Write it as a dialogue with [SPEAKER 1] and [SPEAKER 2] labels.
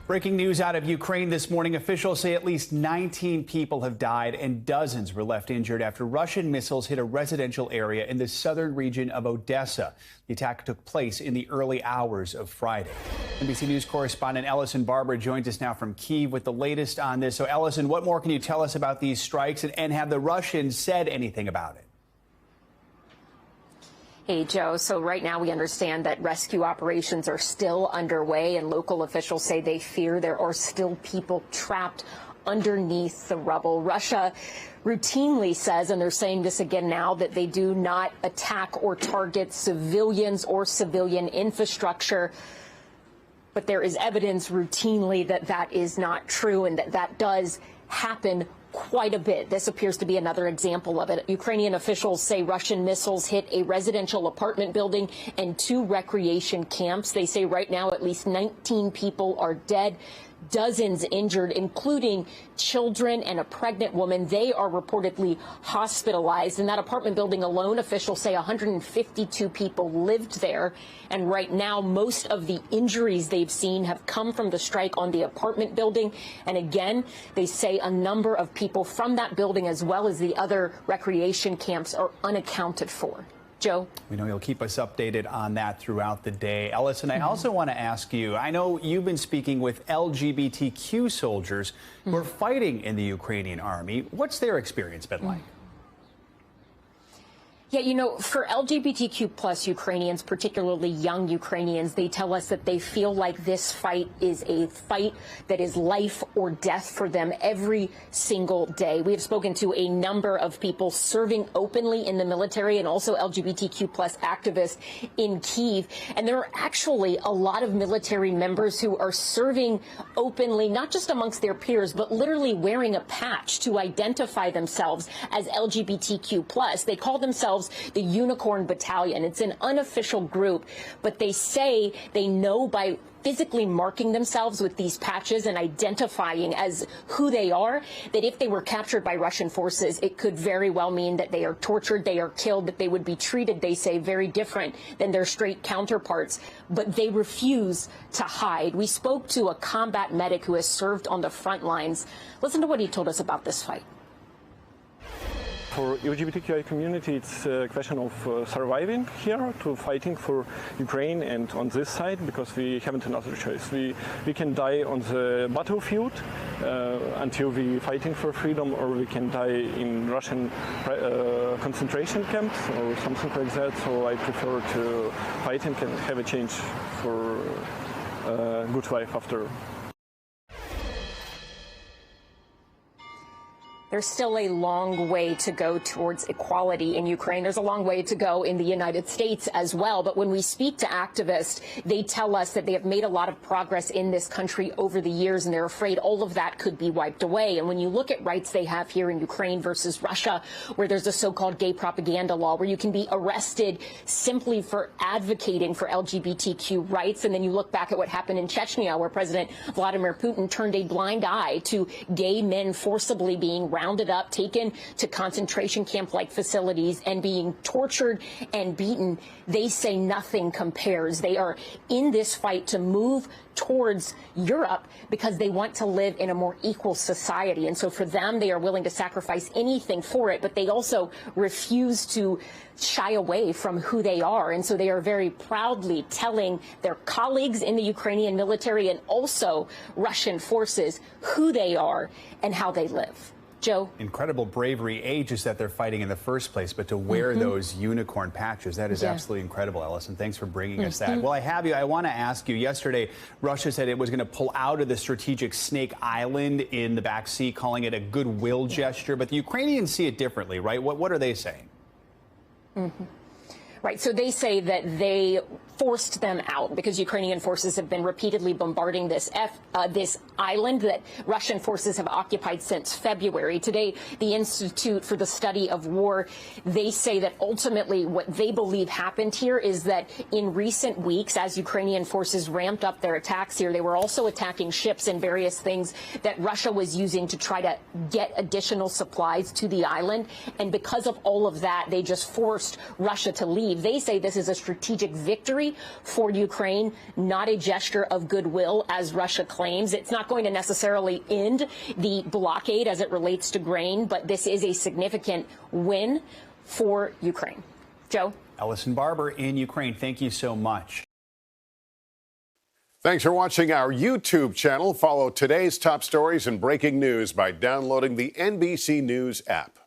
[SPEAKER 1] Breaking news out of Ukraine this morning. Officials say at least 19 people have died and dozens were left injured after Russian missiles hit a residential area in the southern region of Odesa. The attack took place in the early hours of Friday. NBC News correspondent Ellison Barber joins us now from Kyiv with the latest on this. So, Ellison, what more can you tell us about these strikes, and have the Russians said anything about it?
[SPEAKER 2] Hey, Joe. So right now we understand that rescue operations are still underway, and local officials say they fear there are still people trapped underneath the rubble. Russia routinely says, and they're saying this again now, that they do not attack or target civilians or civilian infrastructure. But there is evidence routinely that that is not true, and that that does happen quite a bit. This appears to be another example of it. Ukrainian officials say Russian missiles hit a residential apartment building and 2 recreation camps. They say right now at least 19 people are dead, dozens injured, including children and a pregnant woman. They are reportedly hospitalized. In that apartment building alone, officials say 152 people lived there. And right now, most of the injuries they've seen have come from the strike on the apartment building. And again, they say a number of people from that building, as well as the other recreation camps, are unaccounted for. Joe? We
[SPEAKER 1] know you'll keep us updated on that throughout the day. Ellison, I also want to ask you, I know you've been speaking with LGBTQ soldiers who are fighting in the Ukrainian army. What's their experience been like?
[SPEAKER 2] Yeah, you know, for LGBTQ plus Ukrainians, particularly young Ukrainians, they tell us that they feel like this fight is a fight that is life or death for them every single day. We have spoken to a number of people serving openly in the military and also LGBTQ plus activists in Kyiv. And there are actually a lot of military members who are serving openly, not just amongst their peers, but literally wearing a patch to identify themselves as LGBTQ plus. They call themselves the Unicorn Battalion. It's an unofficial group, but they say they know by physically marking themselves with these patches and identifying as who they are, that if they were captured by Russian forces, it could very well mean that they are tortured, they are killed, that they would be treated, they say, very different than their straight counterparts. But they refuse to hide. We spoke to a combat medic who has served on the front lines. Listen to what he told us about this fight.
[SPEAKER 3] For LGBTQI community, it's a question of surviving here, to fighting for Ukraine and on this side, because we haven't another choice. We can die on the battlefield until we fighting for freedom, or we can die in Russian concentration camps or something like that. So I prefer to fight and can have a change for a good life after.
[SPEAKER 2] There's still a long way to go towards equality in Ukraine. There's a long way to go in the United States as well. But when we speak to activists, they tell us that they have made a lot of progress in this country over the years, and they're afraid all of that could be wiped away. And when you look at rights they have here in Ukraine versus Russia, where there's a so-called gay propaganda law, where you can be arrested simply for advocating for LGBTQ rights, and then you look back at what happened in Chechnya, where President Vladimir Putin turned a blind eye to gay men forcibly being rounded up, taken to concentration camp-like facilities, and being tortured and beaten. They say nothing compares. They are in this fight to move towards Europe because they want to live in a more equal society. And so for them, they are willing to sacrifice anything for it, but they also refuse to shy away from who they are. And so they are very proudly telling their colleagues in the Ukrainian military and also Russian forces who they are and how they live. Joe?
[SPEAKER 1] Incredible bravery. Just that they're fighting in the first place, but to wear those unicorn patches, that is absolutely incredible, Ellison. Thanks for bringing us that. Well, I have you. I want to ask you, yesterday, Russia said it was going to pull out of the strategic Snake Island in the back sea, calling it a goodwill gesture, but the Ukrainians see it differently, right? What are they saying?
[SPEAKER 2] Right. So they say that they forced them out because Ukrainian forces have been repeatedly bombarding this island that Russian forces have occupied since February. Today, the Institute for the Study of War, they say that ultimately what they believe happened here is that in recent weeks, as Ukrainian forces ramped up their attacks here, they were also attacking ships and various things that Russia was using to try to get additional supplies to the island. And because of all of that, they just forced Russia to leave. Kyiv. They say this is a strategic victory for Ukraine, not a gesture of goodwill, as Russia claims. It's not going to necessarily end the blockade as it relates to grain, but this is a significant win for Ukraine. Joe?
[SPEAKER 1] Ellison Barber in Ukraine, thank you so much.
[SPEAKER 4] Thanks for watching our YouTube channel. Follow today's top stories and breaking news by downloading the NBC News app.